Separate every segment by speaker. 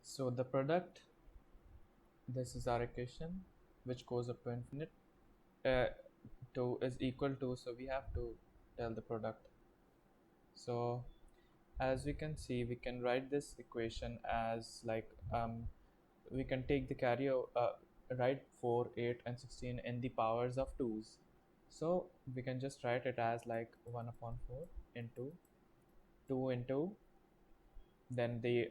Speaker 1: So the product, this is our equation which goes up to infinite. uh, 2 is equal to, so we have to tell the product. So as we can see, we can write this equation as like we can take the carry write 4, 8 and 16 in the powers of 2's. So we can just write it as like 1 upon 4 into 2 into, then the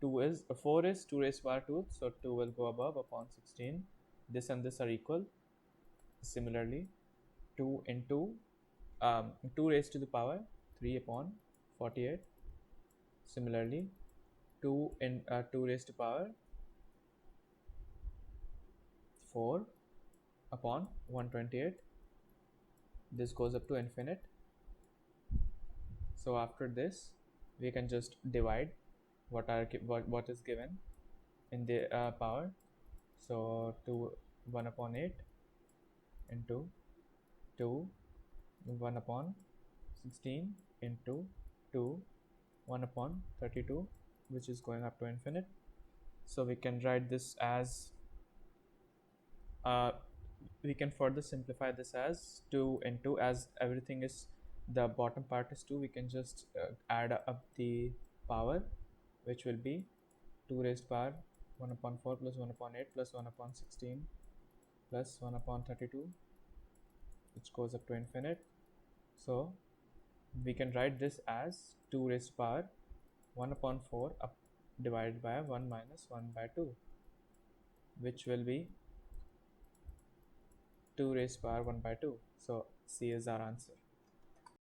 Speaker 1: 2 is 4 is 2 raised to power 2, so 2 will go above upon 16. This and this are equal. Similarly, 2 into 2 raised to the power 3 upon 48. Similarly, 2 raised to power 4 upon 128. This goes up to infinite. So after this, we can just divide what is given in the power. So 1 upon 8 into 2 1 upon 16 into 2 1 upon 32, which is going up to infinite. So we can write this as we can further simplify this as 2 into, as everything is, the bottom part is 2, we can just add up the power, which will be 2 raised power 1 upon 4 plus 1 upon 8 plus 1 upon 16 plus 1 upon 32, which goes up to infinite. So we can write this as 2 raised power 1 upon 4 up divided by 1 minus 1 by 2, which will be 2 raised power 1 by 2. So C is our answer.